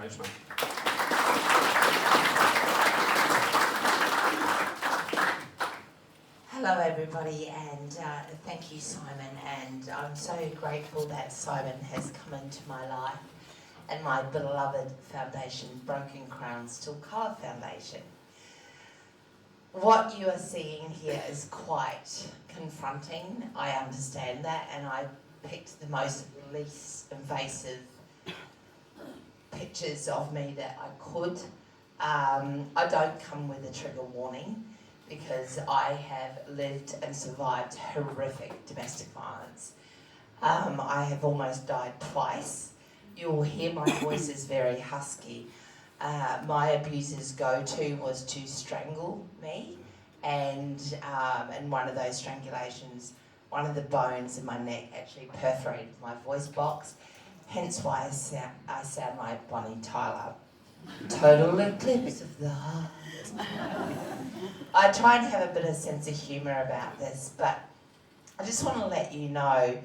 Thanks, mate. Hello everybody, and thank you Simon, and I'm so grateful that Simon has come into my life and my beloved foundation, Broken Crown Still Colour Foundation. What you are seeing here is quite confronting, I understand that, and I picked the least invasive pictures of me that I could. I don't come with a trigger warning, because I have lived and survived horrific domestic violence. I have almost died twice. You'll hear my voice is very husky. My abuser's go-to was to strangle me, and in one of those strangulations, one of the bones in my neck actually perforated my voice box, hence why I sound like Bonnie Tyler. Total eclipse of the heart. I try and have a bit of sense of humour about this, but I just want to let you know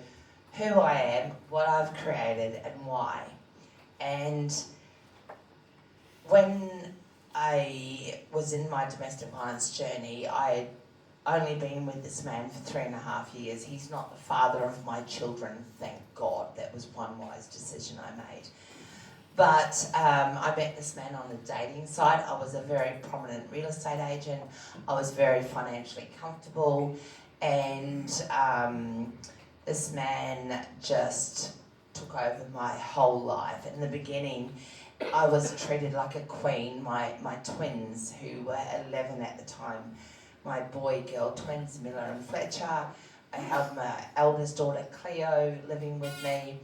who I am, what I've created and why. And when I was in my domestic violence journey, I had only been with this man for 3.5 years. He's not the father of my children, thank God. That was one wise decision I made. But I met this man on the dating site. I was a very prominent real estate agent. I was very financially comfortable, and this man just took over my whole life. In the beginning, I was treated like a queen. My twins, who were 11 at the time, my boy-girl twins, Miller and Fletcher. I had my eldest daughter, Cleo, living with me.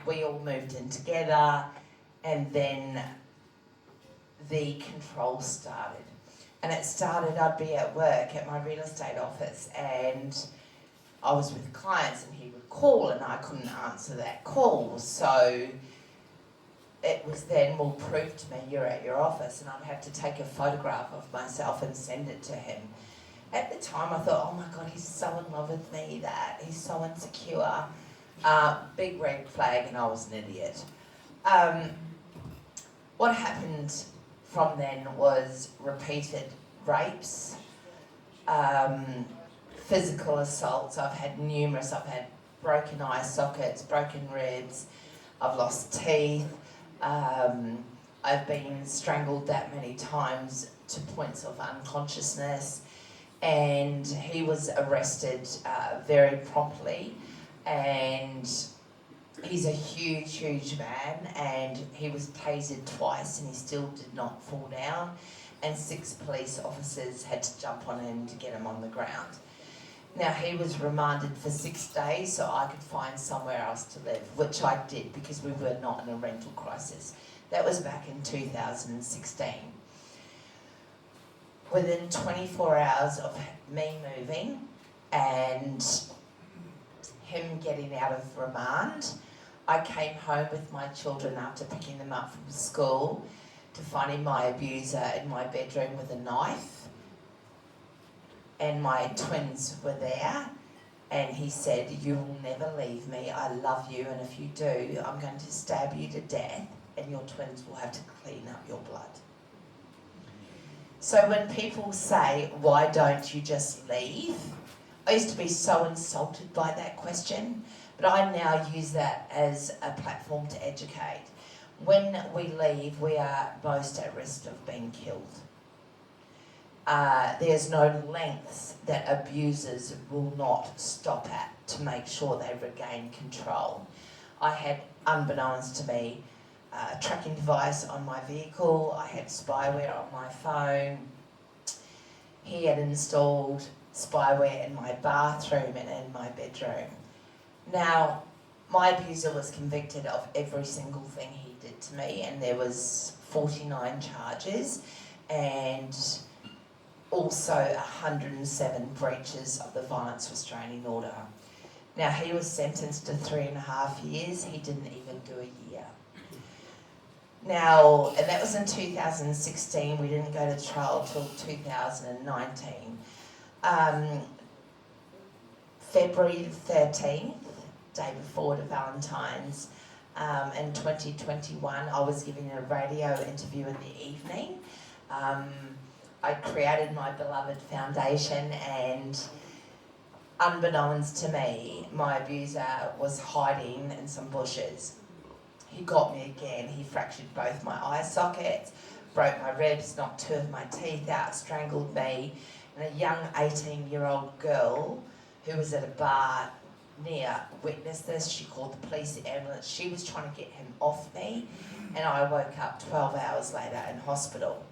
We all moved in together, and then the control started. And it started, I'd be at work at my real estate office, and I was with clients, and he would call, and I couldn't answer that call. So it was then, well, prove to me you're at your office, and I'd have to take a photograph of myself and send it to him. At the time, I thought, oh my God, he's so in love with me, that he's so insecure. Big red flag, and I was an idiot. What happened from then was repeated rapes, physical assaults. I've had numerous. I've had broken eye sockets, broken ribs. I've lost teeth. I've been strangled that many times to points of unconsciousness, and he was arrested very promptly. And he's a huge, huge man, and he was tasered twice and he still did not fall down, and 6 police officers had to jump on him to get him on the ground. Now, he was remanded for 6 days so I could find somewhere else to live, which I did because we were not in a rental crisis. That was back in 2016. Within 24 hours of me moving and him getting out of remand, I came home with my children after picking them up from school to finding my abuser in my bedroom with a knife, and my twins were there, and he said, "You will never leave me, I love you, and if you do, I'm going to stab you to death and your twins will have to clean up your blood." So when people say, why don't you just leave? I used to be so insulted by that question, but I now use that as a platform to educate. When we leave, we are most at risk of being killed. There's no lengths that abusers will not stop at to make sure they regain control. I had, unbeknownst to me, a tracking device on my vehicle. I had spyware on my phone. He had installed spyware in my bathroom and in my bedroom. Now, my abuser was convicted of every single thing he did to me, and there was 49 charges and also 107 breaches of the violence restraining order. Now, he was sentenced to 3.5 years. He didn't even do a year. Now, and that was in 2016. We didn't go to trial till 2019. February 13th, day before to Valentine's, In 2021, I was giving a radio interview in the evening. I created my beloved foundation, and unbeknownst to me, my abuser was hiding in some bushes. He got me again. He fractured both my eye sockets, broke my ribs, knocked 2 of my teeth out, strangled me, and a young 18-year-old girl who was at a bar near witnessed this. She called the police, the ambulance. She was trying to get him off me, and I woke up 12 hours later in hospital.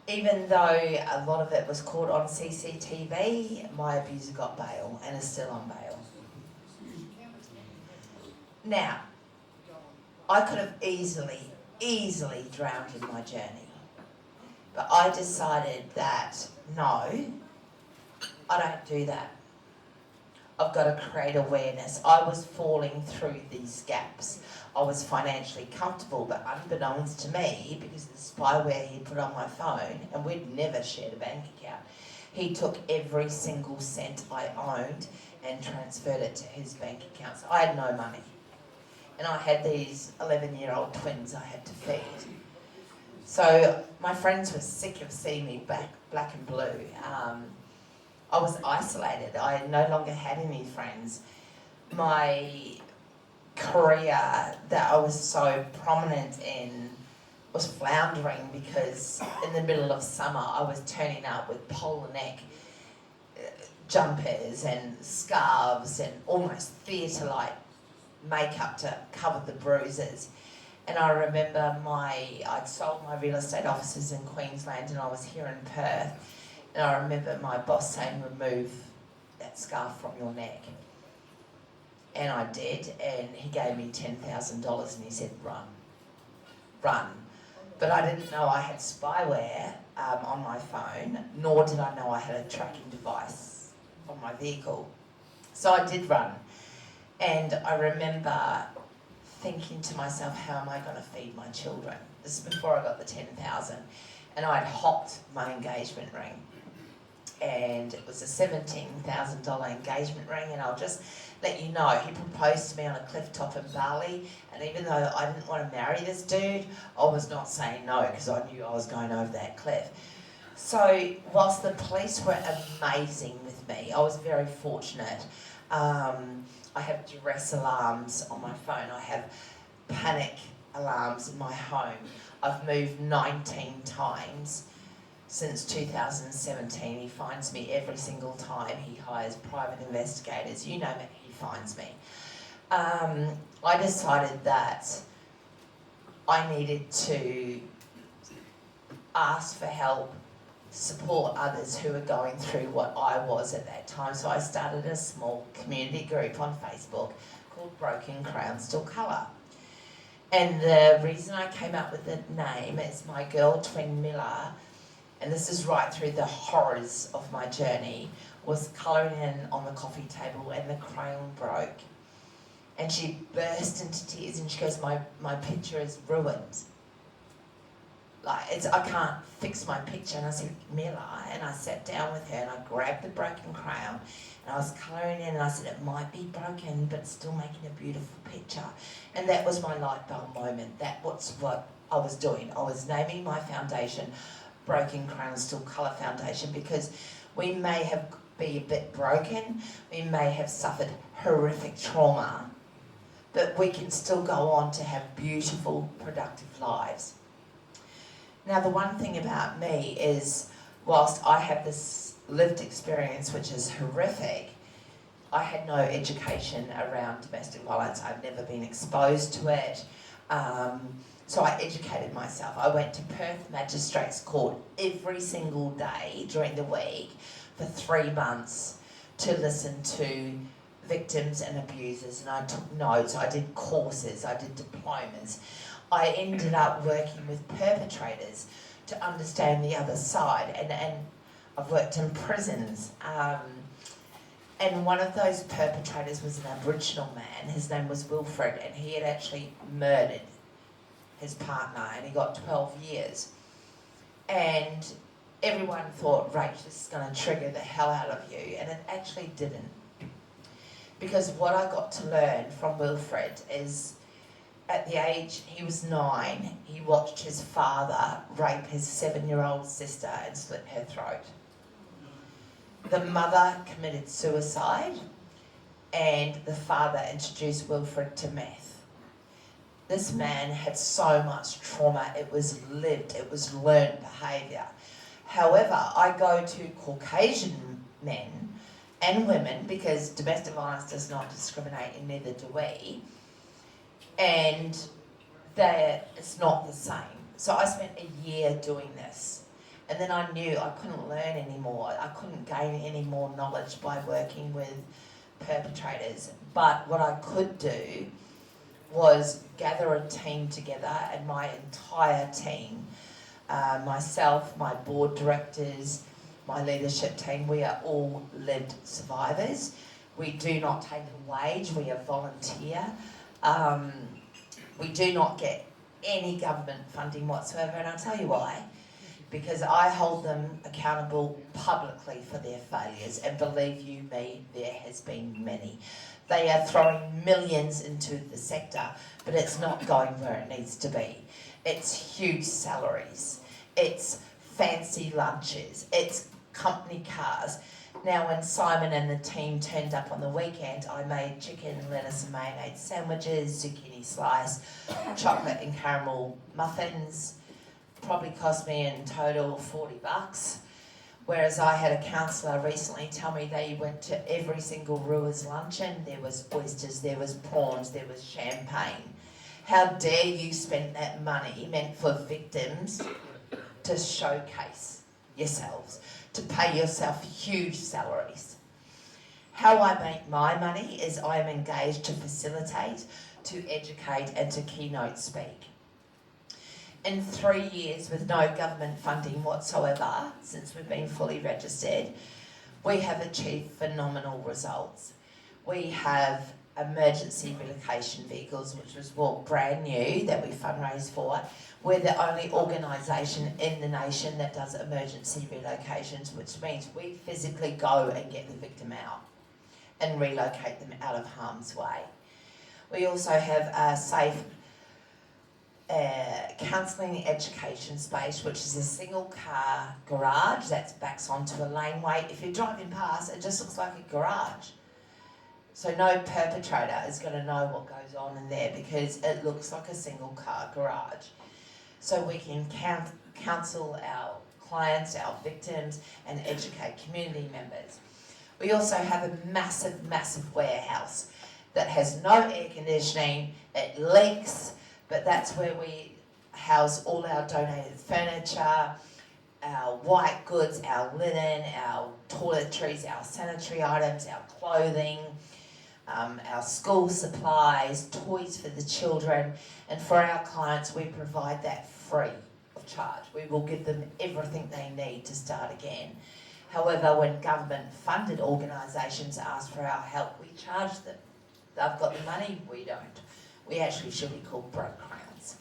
Even though a lot of it was caught on CCTV, my abuser got bail and is still on bail. Now, I could have easily drowned in my journey, but I decided that no, I don't do that. I've got to create awareness. I was falling through these gaps. I was financially comfortable, but unbeknownst to me, because of the spyware he put on my phone, and we'd never shared a bank account, he took every single cent I owned and transferred it to his bank account. So I had no money. And I had these 11-year-old twins I had to feed. So my friends were sick of seeing me black and blue. I was isolated. I no longer had any friends. My career that I was so prominent in was floundering because in the middle of summer I was turning up with polar neck jumpers and scarves and almost theatre-like makeup to cover the bruises. And I remember I'd sold my real estate offices in Queensland and I was here in Perth. And I remember my boss saying, remove that scarf from your neck. And I did, and he gave me $10,000 and he said, run. But I didn't know I had spyware on my phone, nor did I know I had a tracking device on my vehicle. So I did run. And I remember thinking to myself, how am I going to feed my children? This is before I got the 10,000. And I'd hopped my engagement ring. And it was a $17,000 engagement ring, and I'll just let you know, he proposed to me on a cliff top in Bali, and even though I didn't want to marry this dude, I was not saying no, because I knew I was going over that cliff. So, whilst the police were amazing with me, I was very fortunate. I have duress alarms on my phone, I have panic alarms in my home. I've moved 19 times. Since 2017, he finds me every single time. He hires private investigators. You know me, he finds me. I decided that I needed to ask for help, support others who were going through what I was at that time. So I started a small community group on Facebook called Broken Crown Still Colour. And the reason I came up with the name is my girl twin Miller, and this is right through the horrors of my journey, was colouring in on the coffee table and the crayon broke. And she burst into tears and she goes, my picture is ruined. I can't fix my picture. And I said, Miller, and I sat down with her and I grabbed the broken crayon and I was colouring in and I said, it might be broken but still making a beautiful picture. And that was my light bulb moment. That was what I was doing. I was naming my foundation Broken Crown Still Colour Foundation, because we may be a bit broken, we may have suffered horrific trauma, but we can still go on to have beautiful, productive lives. Now, the one thing about me is, whilst I have this lived experience which is horrific, I had no education around domestic violence. I'd never been exposed to it. So I educated myself. I went to Perth Magistrates Court every single day during the week for 3 months to listen to victims and abusers, and I took notes, I did courses, I did diplomas. I ended up working with perpetrators to understand the other side, and I've worked in prisons. And one of those perpetrators was an Aboriginal man. His name was Wilfred, and he had actually murdered his partner, and he got 12 years. And everyone thought, Rach, this is going to trigger the hell out of you, and it actually didn't. Because what I got to learn from Wilfred is, at the age he was 9, he watched his father rape his 7-year-old sister and slit her throat. The mother committed suicide, and the father introduced Wilfred to meth. This man had so much trauma, it was lived, it was learned behaviour. However, I go to Caucasian men and women, because domestic violence does not discriminate, and neither do we, and it's not the same. So I spent a year doing this, and then I knew I couldn't learn anymore. I couldn't gain any more knowledge by working with perpetrators. But what I could do was gather a team together, and my entire team, myself, my board directors, my leadership team, we are all lived survivors. We do not take a wage, we are volunteer. We do not get any government funding whatsoever, and I'll tell you why. Because I hold them accountable publicly for their failures, and believe you me, there has been many. They are throwing millions into the sector, but it's not going where it needs to be. It's huge salaries, it's fancy lunches, it's company cars. Now, when Simon and the team turned up on the weekend, I made chicken, lettuce and mayonnaise sandwiches, zucchini slice, chocolate and caramel muffins. Probably cost me in total $40. Whereas I had a counsellor recently tell me they went to every single Brewers luncheon. There was oysters, there was prawns, there was champagne. How dare you spend that money meant for victims to showcase yourselves, to pay yourself huge salaries. How I make my money is I am engaged to facilitate, to educate and to keynote speak. In 3 years, with no government funding whatsoever, since we've been fully registered, we have achieved phenomenal results. We have emergency relocation vehicles, which was brand new, that we fundraised for. We're the only organisation in the nation that does emergency relocations, which means we physically go and get the victim out and relocate them out of harm's way. We also have a safe counselling education space, which is a single car garage that backs onto a laneway. If you're driving past, it just looks like a garage. So no perpetrator is going to know what goes on in there, because it looks like a single car garage. So we can counsel our clients, our victims, and educate community members. We also have a massive, massive warehouse that has no air conditioning, it leaks, but that's where we house all our donated furniture, our white goods, our linen, our toiletries, our sanitary items, our clothing, our school supplies, toys for the children, and for our clients we provide that free of charge. We will give them everything they need to start again. However, when government funded organisations ask for our help, we charge them. They've got the money, we don't. We actually should be called broke crowns.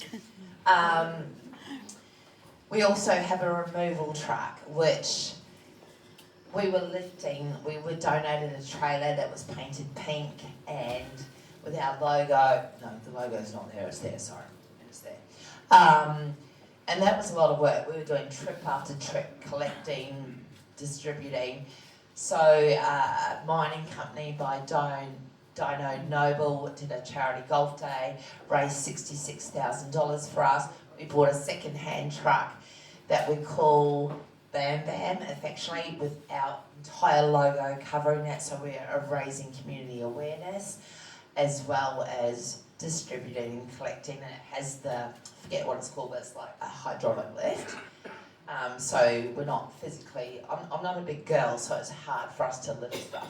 We also have a removal truck, which we were lifting. We were donated a trailer that was painted pink and with our logo. No, the logo's not there, it's there, sorry. It's there. And that was a lot of work. We were doing trip after trip, collecting, distributing. So a mining company by Dino Noble did a charity golf day, raised $66,000 for us. We bought a second-hand truck that we call Bam Bam, affectionately, with our entire logo covering it, so we are raising community awareness as well as distributing and collecting. And it has I forget what it's called, but it's like a hydraulic lift. So we're not physically, I'm not a big girl, so it's hard for us to lift stuff.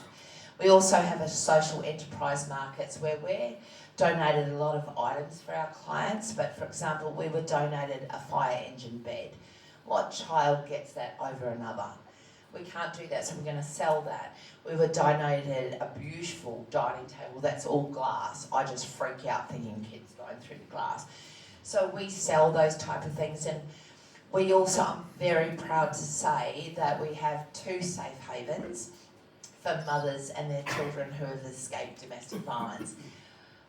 We also have a social enterprise markets where we're donated a lot of items for our clients, but for example, we were donated a fire engine bed. What child gets that over another? We can't do that, so we're going to sell that. We were donated a beautiful dining table that's all glass. I just freak out thinking kids going through the glass. So we sell those type of things, and we also, I'm very proud to say that we have 2 safe havens for mothers and their children who have escaped domestic violence.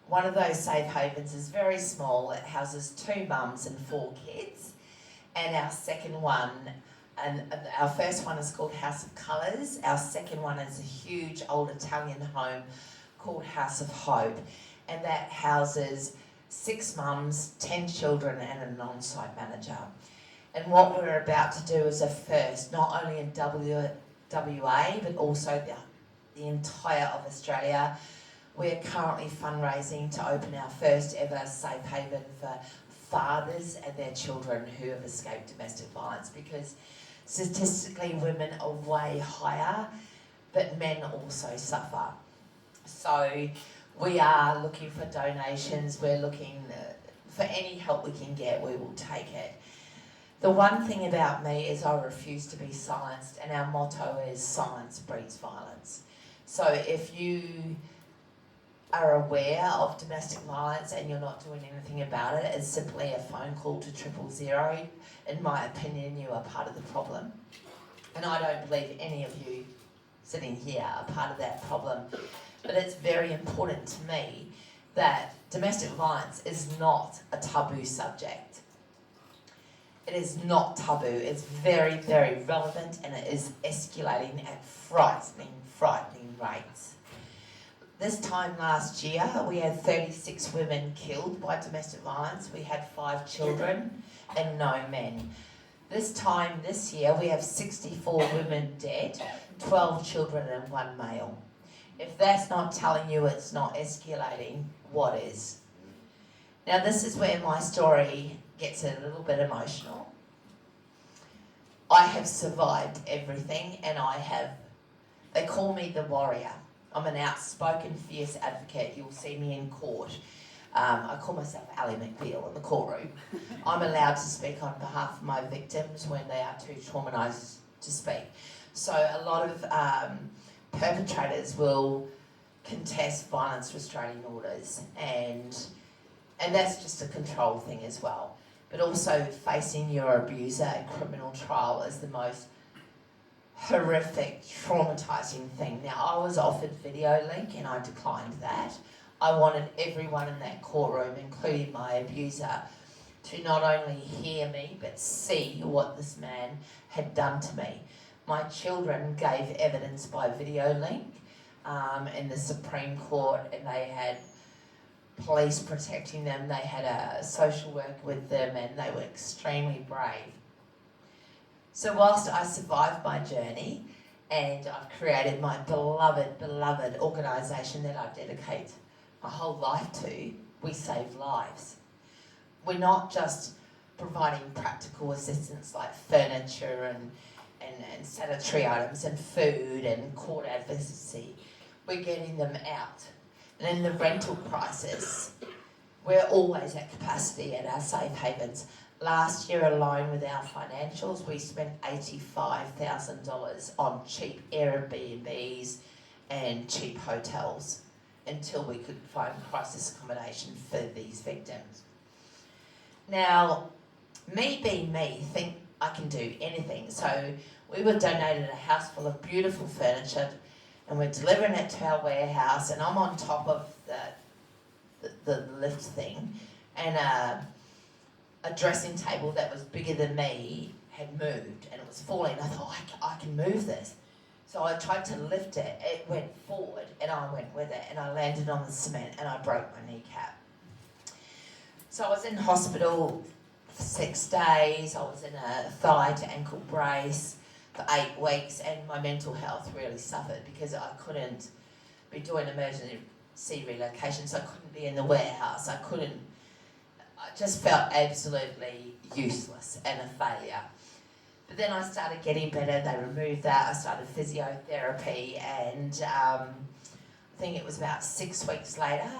One of those safe havens is very small. It houses 2 mums and 4 kids. And our second one, and our first one is called House of Colours. Our second one is a huge old Italian home called House of Hope. And that houses 6 mums, 10 children and an on-site manager. And what we're about to do is a first, not only in WA, but also the entire of Australia. We're currently fundraising to open our first ever safe haven for fathers and their children who have escaped domestic violence, because statistically women are way higher, but men also suffer. So we are looking for donations, we're looking for any help we can get, we will take it. The one thing about me is I refuse to be silenced, and our motto is silence breeds violence. So if you are aware of domestic violence and you're not doing anything about it, it's simply a phone call to 000. In my opinion, you are part of the problem. And I don't believe any of you sitting here are part of that problem. But it's very important to me that domestic violence is not a taboo subject. It is not taboo. It's very, very relevant, and it is escalating at frightening rates. This time last year, we had 36 women killed by domestic violence. We had 5 children and no men. This time this year, we have 64 women dead, 12 children and 1 male. If that's not telling you it's not escalating, what is? Now, this is where my story gets a little bit emotional. I have survived everything, and they call me the warrior. I'm an outspoken, fierce advocate. You'll see me in court. I call myself Ally McBeal in the courtroom. I'm allowed to speak on behalf of my victims when they are too traumatised to speak. So a lot of perpetrators will contest violence restraining orders, and that's just a control thing as well. But also facing your abuser at criminal trial is the most horrific, traumatising thing. Now, I was offered video link and I declined that. I wanted everyone in that courtroom, including my abuser, to not only hear me but see what this man had done to me. My children gave evidence by video link in the Supreme Court, and they had police protecting them. They had a social worker with them, and they were extremely brave. So whilst I survived my journey, and I've created my beloved organisation that I dedicate my whole life to, we save lives. We're not just providing practical assistance like furniture and sanitary items and food and court advocacy. We're getting them out. And in the rental crisis, we're always at capacity at our safe havens. Last year alone with our financials, we spent $85,000 on cheap Airbnbs and cheap hotels until we could find crisis accommodation for these victims. Now, me being me, think I can do anything. So we were donated a house full of beautiful furniture, and we're delivering it to our warehouse, and I'm on top of the lift thing, and a dressing table that was bigger than me had moved, and it was falling. I thought, I can move this. So I tried to lift it. It went forward, and I went with it, and I landed on the cement, and I broke my kneecap. So I was in hospital for 6 days. I was in a thigh to ankle brace for 8 weeks, and my mental health really suffered because I couldn't be doing emergency relocation, so I couldn't be in the warehouse. I just felt absolutely useless and a failure. But then I started getting better. They removed that. I started physiotherapy, and I think it was about 6 weeks later,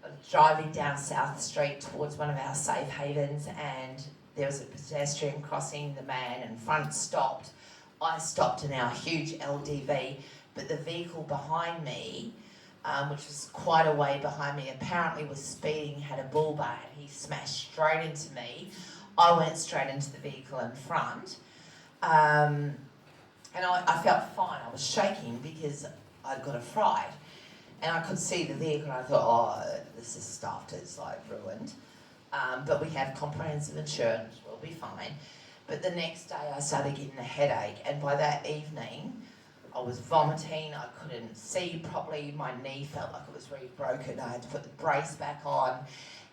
I was driving down South Street towards one of our safe havens, and there was a pedestrian crossing. The man in front stopped. I stopped in our huge LDV, but the vehicle behind me, which was quite a way behind me, apparently was speeding, had a bull bar, and he smashed straight into me. I went straight into the vehicle in front, and I felt fine. I was shaking because I'd got it fried. And I could see the leg and I thought, oh, this is stuffed, it's like ruined. But we have comprehensive insurance, we'll be fine. But the next day I started getting a headache, and by that evening I was vomiting, I couldn't see properly, my knee felt like it was really broken, I had to put the brace back on,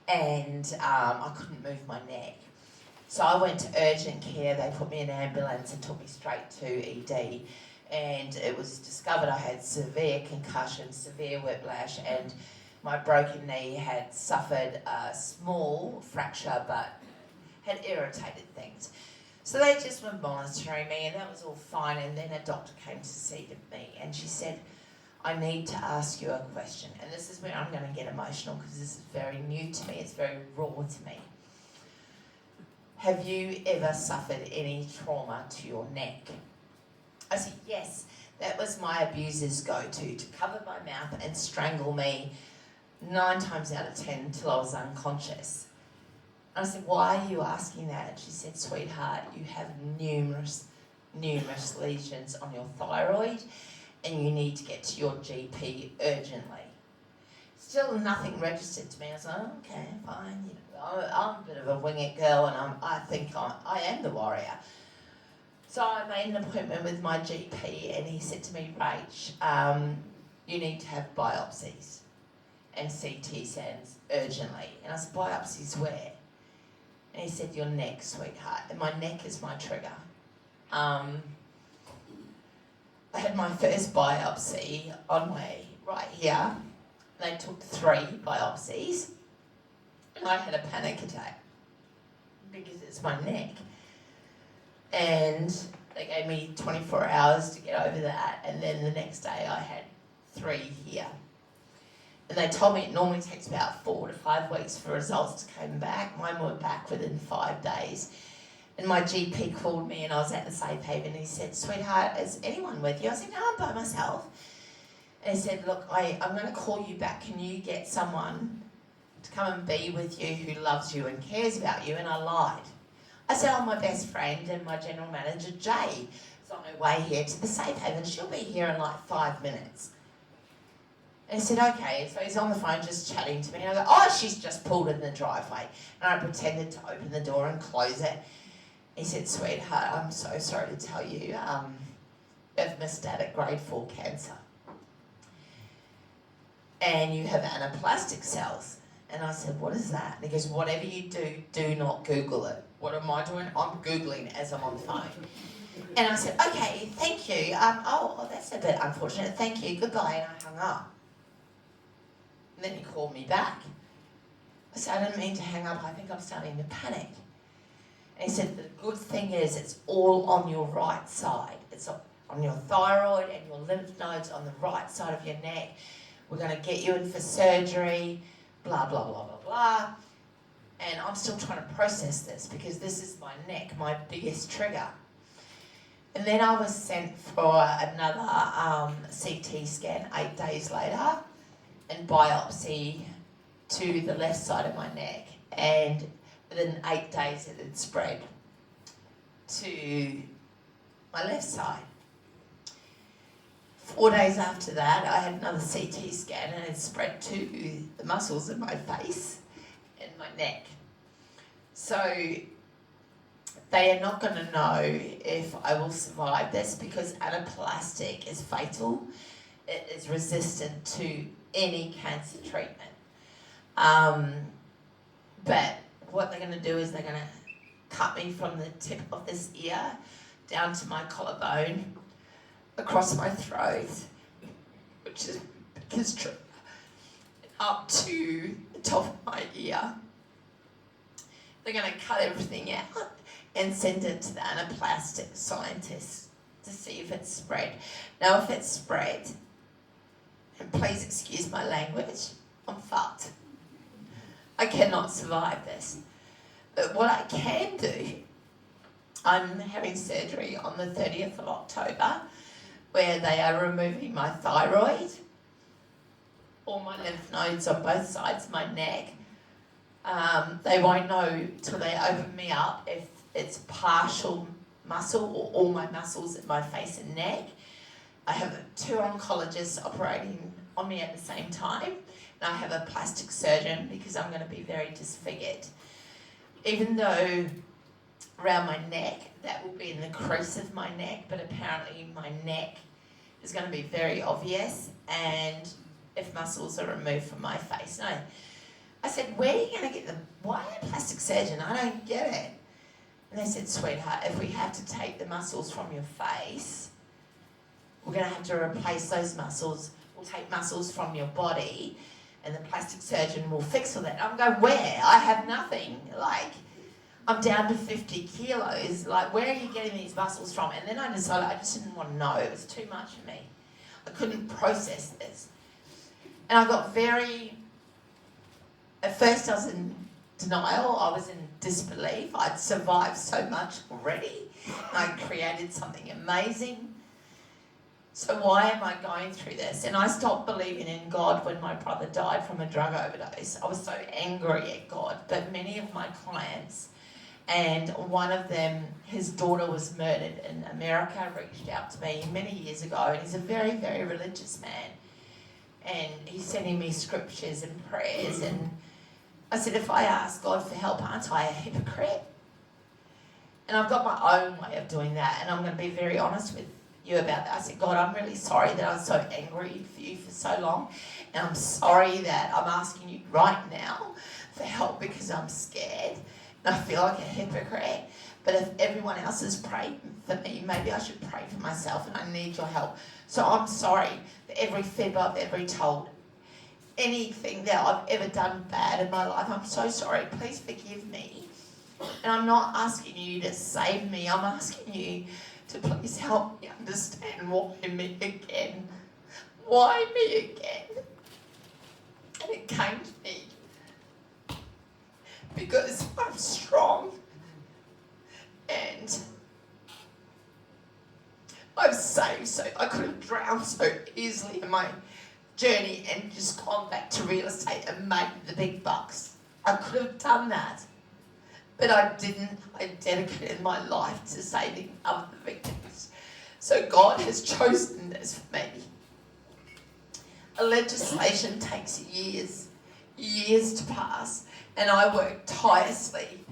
and I couldn't move my neck. So I went to urgent care, they put me in an ambulance and took me straight to ED, and it was discovered I had severe concussion, severe whiplash, and my broken knee had suffered a small fracture but had irritated things. So they just were monitoring me, and that was all fine, and then a doctor came to see me and she said, I need to ask you a question, and this is where I'm going to get emotional because this is very new to me, it's very raw to me. Have you ever suffered any trauma to your neck? I said, yes, that was my abuser's go-to cover my mouth and strangle me 9 times out of 10 until I was unconscious. I said, why are you asking that? And she said, sweetheart, you have numerous lesions on your thyroid and you need to get to your GP urgently. Still nothing registered to me. I was like, oh, okay, fine. You know, I'm a bit of a wing it girl, and I think I am the warrior. So I made an appointment with my GP, and he said to me, Rach, you need to have biopsies and CT scans urgently. And I said, biopsies where? And he said, your neck, sweetheart. And my neck is my trigger. I had my first biopsy on my right here. They took 3 biopsies. And I had a panic attack because it's my neck. And they gave me 24 hours to get over that. And then the next day I had 3 here. And they told me it normally takes about 4 to 5 weeks for results to come back. Mine were back within 5 days. And my GP called me and I was at the Safe Haven and he said, sweetheart, is anyone with you? I said, no, I'm by myself. And he said, look, I'm going to call you back. Can you get someone to come and be with you who loves you and cares about you? And I lied. I said, oh, my best friend and my general manager, Jay, is on her way here to the Safe Haven. She'll be here in like 5 minutes. And he said, okay. So he's on the phone just chatting to me. And I go, oh, she's just pulled in the driveway. And I pretended to open the door and close it. He said, sweetheart, I'm so sorry to tell you, you have metastatic grade 4 cancer. And you have anaplastic cells. And I said, what is that? And he goes, whatever you do, do not Google it. What am I doing? I'm Googling as I'm on the phone. And I said, okay, thank you. Oh, that's a bit unfortunate. Thank you. Goodbye. And I hung up. And then he called me back. I said, I didn't mean to hang up. I think I'm starting to panic. And he said, the good thing is it's all on your right side. It's on your thyroid and your lymph nodes on the right side of your neck. We're going to get you in for surgery, blah, blah, blah, blah, blah. And I'm still trying to process this because this is my neck, my biggest trigger. And then I was sent for another CT scan 8 days later and biopsy to the left side of my neck. And within 8 days it had spread to my left side. 4 days after that, I had another CT scan and it spread to the muscles in my face and my neck. So they are not going to know if I will survive this because anaplastic is fatal. It is resistant to any cancer treatment. But what they're going to do is they're going to cut me from the tip of this ear down to my collarbone, across my throat, which is biggest trigger, up to the top of my ear. They're going to cut everything out and send it to the anaplastic scientists to see if it's spread. Now, if it's spread, and please excuse my language, I'm fucked. I cannot survive this. But what I can do, I'm having surgery on the 30th of October, where they are removing my thyroid, all my lymph nodes on both sides of my neck. They won't know till they open me up if it's partial muscle or all my muscles in my face and neck. I have 2 oncologists operating on me at the same time, and I have a plastic surgeon because I'm going to be very disfigured. Even though around my neck, that will be in the crease of my neck, but apparently my neck is going to be very obvious, and if muscles are removed from my face. No. I said, where are you going to get them? Why a plastic surgeon? I don't get it. And they said, sweetheart, if we have to take the muscles from your face, we're going to have to replace those muscles. We'll take muscles from your body, and the plastic surgeon will fix all that. I'm going, where? I have nothing. Like, I'm down to 50 kilos. Like, where are you getting these muscles from? And then I decided I just didn't want to know. It was too much for me. I couldn't process this. And I got at first I was in denial. I was in disbelief. I'd survived so much already. I created something amazing. So why am I going through this? And I stopped believing in God when my brother died from a drug overdose. I was so angry at God. But many of my clients, and one of them, his daughter was murdered in America, reached out to me many years ago, and he's a very, very religious man. And he's sending me scriptures and prayers, and I said, if I ask God for help, aren't I a hypocrite? And I've got my own way of doing that, and I'm going to be very honest with you about that. I said, God, I'm really sorry that I was so angry for you for so long, and I'm sorry that I'm asking you right now for help because I'm scared and I feel like a hypocrite. But if everyone else has prayed for me, maybe I should pray for myself, and I need your help. So I'm sorry for every fib I've ever told, anything that I've ever done bad in my life. I'm so sorry. Please forgive me. And I'm not asking you to save me. I'm asking you to please help me understand why me again. Why me again? And it came to me because I'm strong and I've saved, so I could have drowned so easily in my journey and just gone back to real estate and made the big bucks. I could have done that, but I didn't. I dedicated my life to saving other victims. So God has chosen this for me. A legislation takes years to pass, and I work tirelessly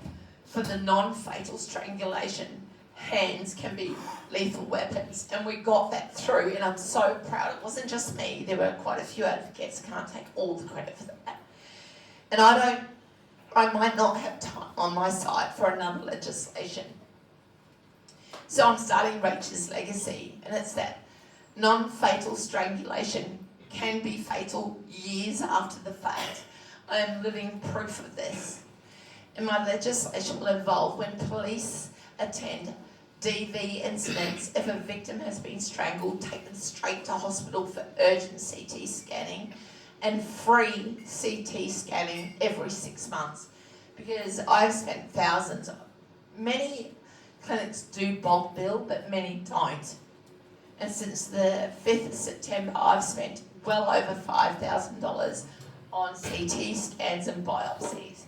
for the non-fatal strangulation. Hands can be lethal weapons, and we got that through, and I'm so proud. It wasn't just me. There were quite a few advocates. Can't take all the credit for that. And I might not have time on my side for another legislation. So I'm starting Rach's legacy, and it's that non-fatal strangulation can be fatal years after the fact. I am living proof of this. And my legislation will involve when police attend DV incidents, if a victim has been strangled, take them straight to hospital for urgent CT scanning and free CT scanning every 6 months. Because I've spent thousands. Many clinics do bulk bill, but many don't. And since the 5th of September, I've spent well over $5,000 on CT scans and biopsies.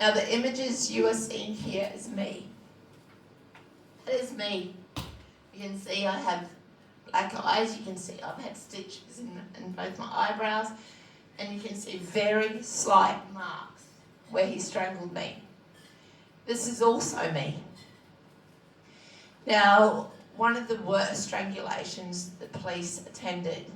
Now the images you are seeing here is me. It is me. You can see I have black eyes. You can see I've had stitches in both my eyebrows. And you can see very slight marks where he strangled me. This is also me. Now, one of the worst strangulations the police attended,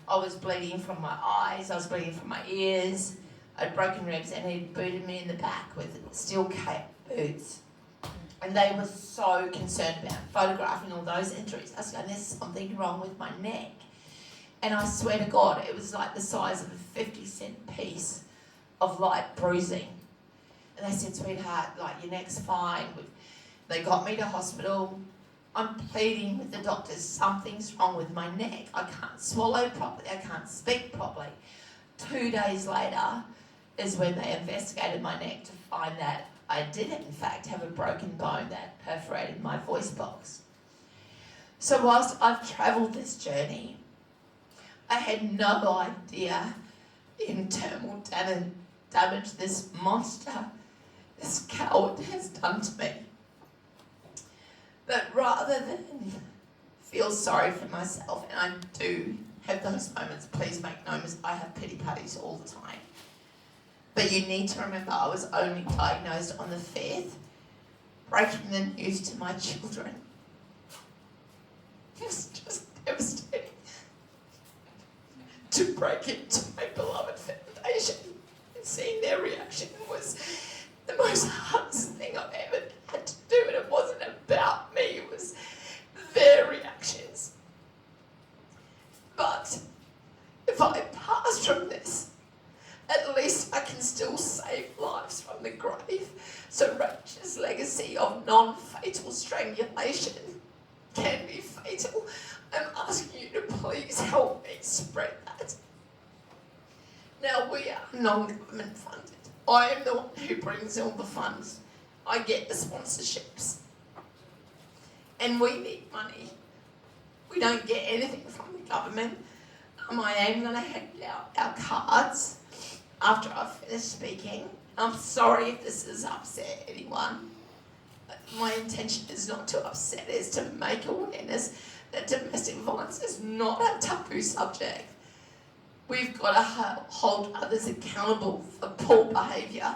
I was bleeding from my eyes, I was bleeding from my ears, I'd broken ribs, and he'd booted me in the back with steel cap boots. And they were so concerned about photographing all those injuries. I was going, there's something wrong with my neck. And I swear to God, it was like the size of a 50-cent piece of light bruising. And they said, sweetheart, like, your neck's fine. They got me to hospital. I'm pleading with the doctors, something's wrong with my neck. I can't swallow properly. I can't speak properly. 2 days later is when they investigated my neck to find that I did, in fact, have a broken bone that perforated my voice box. So whilst I've travelled this journey, I had no idea the internal damage this monster, this coward has done to me. But rather than feel sorry for myself, and I do have those moments. Please make no mistake, I have pity parties all the time. But you need to remember I was only diagnosed on the 5th, breaking the news to my children. It was just devastating to break it to my beloved foundation, and seeing their reaction was the most hardest thing I've ever had to do, and it wasn't about me, it was their reactions. But if I pass from this, at least I can still save lives from the grave. So Rach's legacy of non-fatal strangulation can be fatal. I'm asking you to please help me spread that. Now, we are non-government funded. I am the one who brings all the funds. I get the sponsorships. And we need money. We don't get anything from the government. I am going to hand out our cards after I've finished speaking. I'm sorry if this has upset anyone. My intention is not to upset, it's to make awareness that domestic violence is not a taboo subject. We've got to hold others accountable for poor behaviour,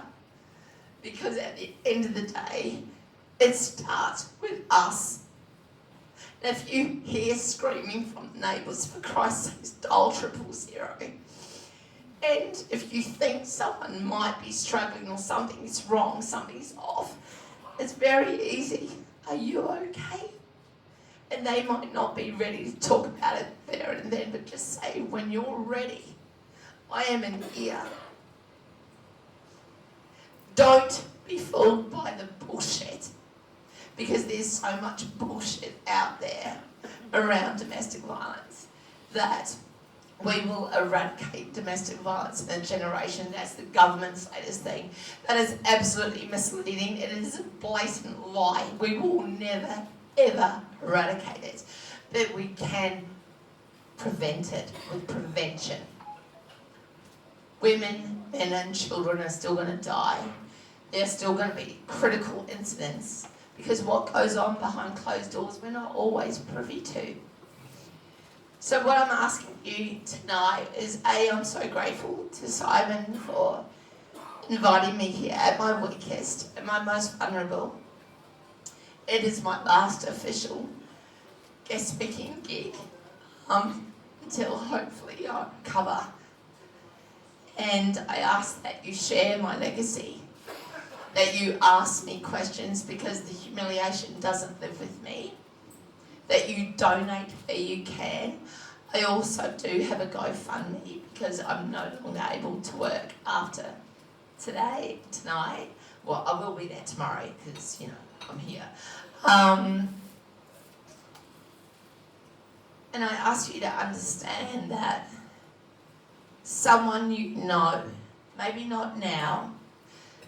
because at the end of the day, it starts with us. And if you hear screaming from neighbours, for Christ's sake, dial 000. And if you think someone might be struggling or something is wrong, something's off, it's very easy. Are you okay? And they might not be ready to talk about it there and then, but just say, when you're ready, I am in here. Don't be fooled by the bullshit, because there's so much bullshit out there around domestic violence that we will eradicate domestic violence in a generation. That's the government's latest thing. That is absolutely misleading. It is a blatant lie. We will never, ever eradicate it. But we can prevent it with prevention. Women, men and children are still going to die. There are still going to be critical incidents, because what goes on behind closed doors we're not always privy to. So what I'm asking you tonight is, I'm so grateful to Simon for inviting me here at my weakest and my most vulnerable. It is my last official guest speaking gig until hopefully I recover. And I ask that you share my legacy, that you ask me questions, because the humiliation doesn't live with me, that you donate where you can. I also do have a GoFundMe, because I'm no longer able to work after tonight. Well, I will be there tomorrow, because, I'm here. And I ask you to understand that someone you know, maybe not now,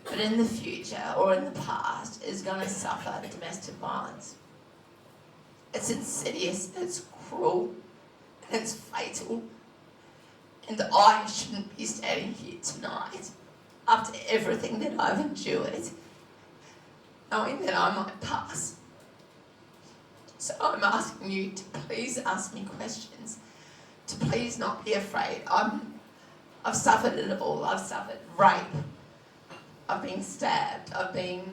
but in the future or in the past, is going to suffer domestic violence. It's insidious, it's cruel, and it's fatal. And I shouldn't be standing here tonight, after everything that I've endured, knowing that I might pass. So I'm asking you to please ask me questions, to please not be afraid. I've suffered it all. I've suffered rape. I've been stabbed. I've been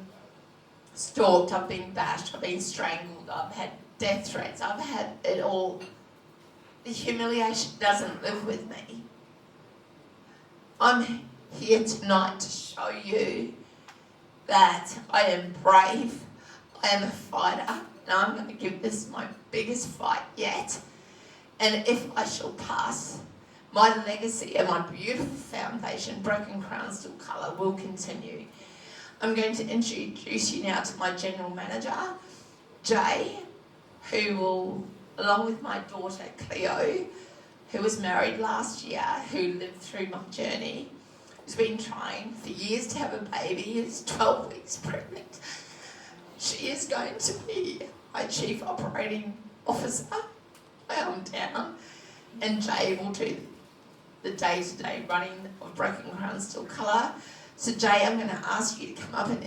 stalked. I've been bashed. I've been strangled. I've had death threats. I've had it all. The humiliation doesn't live with me. I'm here tonight to show you that I am brave. I am a fighter. And I'm going to give this my biggest fight yet. And if I shall pass, my legacy and my beautiful foundation, Broken Crown Still Colour, will continue. I'm going to introduce you now to my general manager, Jay, who will, along with my daughter, Cleo, who was married last year, who lived through my journey, who's been trying for years to have a baby, is 12 weeks pregnant. She is going to be my Chief Operating Officer. I am down. And Jay will do the day-to-day running of Broken Crown Still Colour. So Jay, I'm going to ask you to come up and